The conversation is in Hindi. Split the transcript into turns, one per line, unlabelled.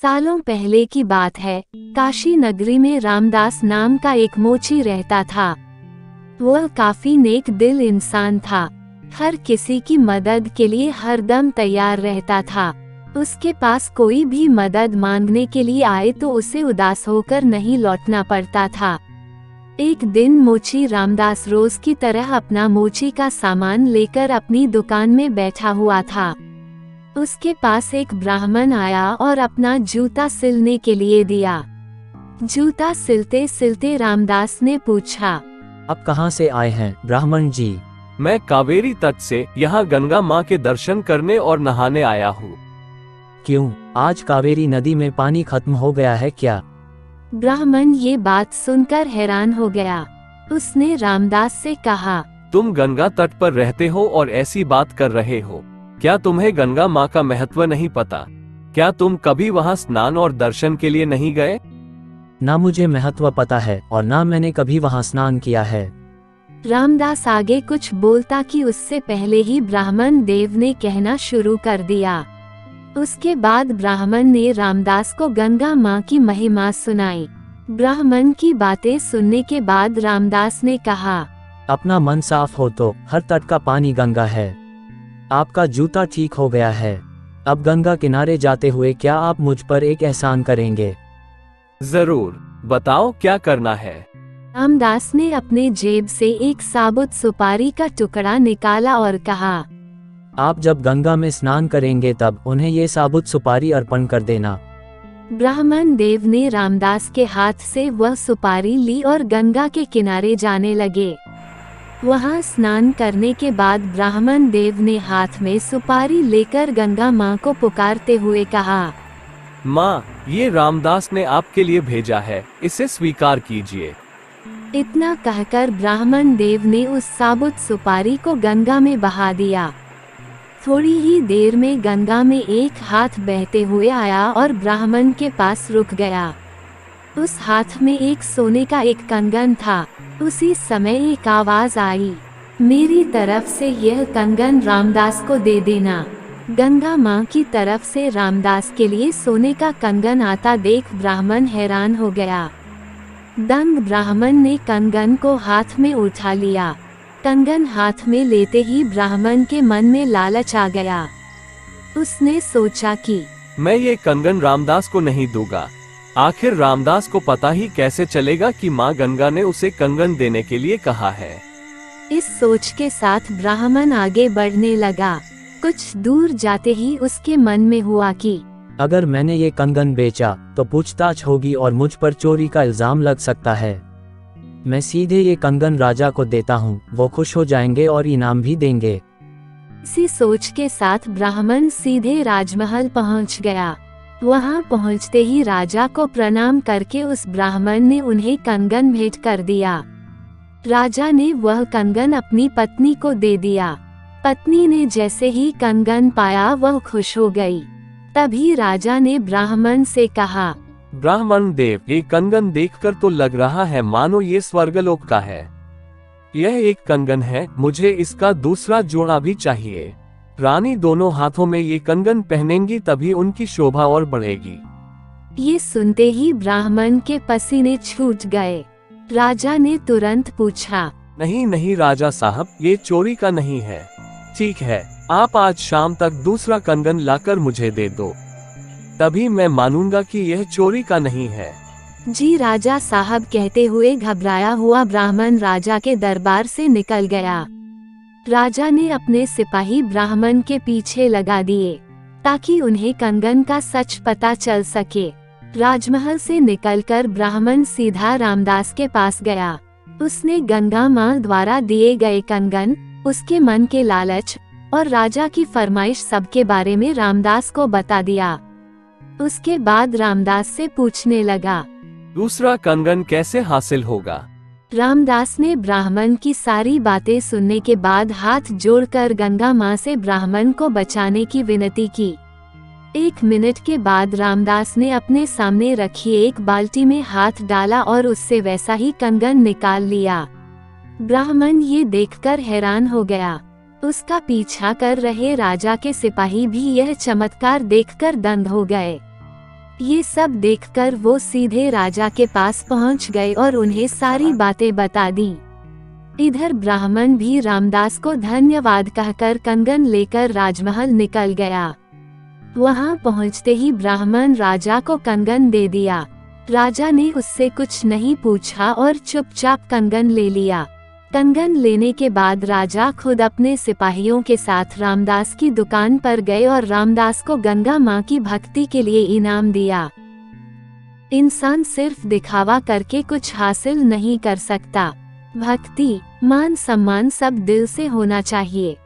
सालों पहले की बात है। काशी नगरी में रामदास नाम का एक मोची रहता था। वह काफी नेक दिल इंसान था। हर किसी की मदद के लिए हरदम तैयार रहता था। उसके पास कोई भी मदद मांगने के लिए आए तो उसे उदास होकर नहीं लौटना पड़ता था। एक दिन मोची रामदास रोज की तरह अपना मोची का सामान लेकर अपनी दुकान में बैठा हुआ था। उसके पास एक ब्राह्मण आया और अपना जूता सिलने के लिए दिया। जूता सिलते सिलते रामदास ने पूछा,
आप कहाँ से आए हैं ब्राह्मण जी?
मैं कावेरी तट से यहाँ गंगा माँ के दर्शन करने और नहाने आया हूँ।
क्यों, आज कावेरी नदी में पानी खत्म हो गया है क्या?
ब्राह्मण ये बात सुनकर हैरान हो गया। उसने रामदास से कहा,
तुम गंगा तट पर रहते हो और ऐसी बात कर रहे हो। क्या तुम्हें गंगा माँ का महत्व नहीं पता? क्या तुम कभी वहाँ स्नान और दर्शन के लिए नहीं गए?
ना मुझे महत्व पता है और ना मैंने कभी वहाँ स्नान किया है।
रामदास आगे कुछ बोलता कि उससे पहले ही ब्राह्मण देव ने कहना शुरू कर दिया। उसके बाद ब्राह्मण ने रामदास को गंगा माँ की महिमा सुनाई। ब्राह्मण की बातें सुनने के बाद रामदास ने कहा,
अपना मन साफ हो तो हर तट का पानी गंगा है। आपका जूता ठीक हो गया है। अब गंगा किनारे जाते हुए क्या आप मुझ पर एक एहसान करेंगे?
जरूर, बताओ क्या करना है।
रामदास ने अपने जेब से एक साबुत सुपारी का टुकड़ा निकाला और कहा,
आप जब गंगा में स्नान करेंगे तब उन्हें ये साबुत सुपारी अर्पण कर देना।
ब्राह्मण देव ने रामदास के हाथ से वह सुपारी ली और गंगा के किनारे जाने लगे। वहां स्नान करने के बाद ब्राह्मण देव ने हाथ में सुपारी लेकर गंगा माँ को पुकारते हुए कहा,
माँ, ये रामदास ने आपके लिए भेजा है, इसे स्वीकार कीजिए।
इतना कहकर ब्राह्मण देव ने उस साबुत सुपारी को गंगा में बहा दिया। थोड़ी ही देर में गंगा में एक हाथ बहते हुए आया और ब्राह्मण के पास रुक गया। उस हाथ में एक सोने का एक कंगन था। उसी समय एक आवाज आई, मेरी तरफ से यह कंगन रामदास को दे देना। गंगा माँ की तरफ से रामदास के लिए सोने का कंगन आता देख ब्राह्मण हैरान हो गया। दंग ब्राह्मण ने कंगन को हाथ में उठा लिया। कंगन हाथ में लेते ही ब्राह्मण के मन में लालच आ गया। उसने सोचा कि
मैं ये कंगन रामदास को नहीं दूंगा। आखिर रामदास को पता ही कैसे चलेगा कि माँ गंगा ने उसे कंगन देने के लिए कहा है।
इस सोच के साथ ब्राह्मण आगे बढ़ने लगा। कुछ दूर जाते ही उसके मन में हुआ कि
अगर मैंने ये कंगन बेचा तो पूछताछ होगी और मुझ पर चोरी का इल्जाम लग सकता है। मैं सीधे ये कंगन राजा को देता हूँ, वो खुश हो जाएंगे और इनाम भी देंगे।
इसी सोच के साथ ब्राह्मण सीधे राजमहल पहुँच गया। वहां पहुंचते ही राजा को प्रणाम करके उस ब्राह्मण ने उन्हें कंगन भेंट कर दिया। राजा ने वह कंगन अपनी पत्नी को दे दिया। पत्नी ने जैसे ही कंगन पाया वह खुश हो गई। तभी राजा ने ब्राह्मण से कहा,
ब्राह्मण देव, ये कंगन देखकर तो लग रहा है मानो ये स्वर्गलोक का है। यह एक कंगन है, मुझे इसका दूसरा जोड़ा भी चाहिए। रानी दोनों हाथों में ये कंगन पहनेंगी तभी उनकी शोभा और बढ़ेगी।
ये सुनते ही ब्राह्मण के पसीने छूट गए। राजा ने तुरंत पूछा,
नहीं नहीं राजा साहब, ये चोरी का नहीं है। ठीक है, आप आज शाम तक दूसरा कंगन लाकर मुझे दे दो, तभी मैं मानूंगा कि यह चोरी का नहीं है।
जी राजा साहब कहते हुए घबराया हुआ ब्राह्मण राजा के दरबार से निकल गया। राजा ने अपने सिपाही ब्राह्मण के पीछे लगा दिए ताकि उन्हें कंगन का सच पता चल सके। राजमहल से निकलकर ब्राह्मण सीधा रामदास के पास गया। उसने गंगा माँ द्वारा दिए गए कंगन, उसके मन के लालच और राजा की फरमाइश सबके बारे में रामदास को बता दिया। उसके बाद रामदास से पूछने लगा,
दूसरा कंगन कैसे हासिल होगा?
रामदास ने ब्राह्मण की सारी बातें सुनने के बाद हाथ जोड़कर गंगा माँ से ब्राह्मण को बचाने की विनती की। 1 मिनट के बाद रामदास ने अपने सामने रखी एक बाल्टी में हाथ डाला और उससे वैसा ही कंगन निकाल लिया। ब्राह्मण ये देखकर हैरान हो गया। उसका पीछा कर रहे राजा के सिपाही भी यह चमत्कार देखकर दंग हो गए। ये सब देखकर वो सीधे राजा के पास पहुंच गए और उन्हें सारी बातें बता दी। इधर ब्राह्मण भी रामदास को धन्यवाद कहकर कंगन लेकर राजमहल निकल गया। वहां पहुंचते ही ब्राह्मण राजा को कंगन दे दिया। राजा ने उससे कुछ नहीं पूछा और चुपचाप कंगन ले लिया। कंगन लेने के बाद राजा खुद अपने सिपाहियों के साथ रामदास की दुकान पर गए और रामदास को गंगा माँ की भक्ति के लिए इनाम दिया। इंसान सिर्फ दिखावा करके कुछ हासिल नहीं कर सकता। भक्ति, मान सम्मान सब दिल से होना चाहिए।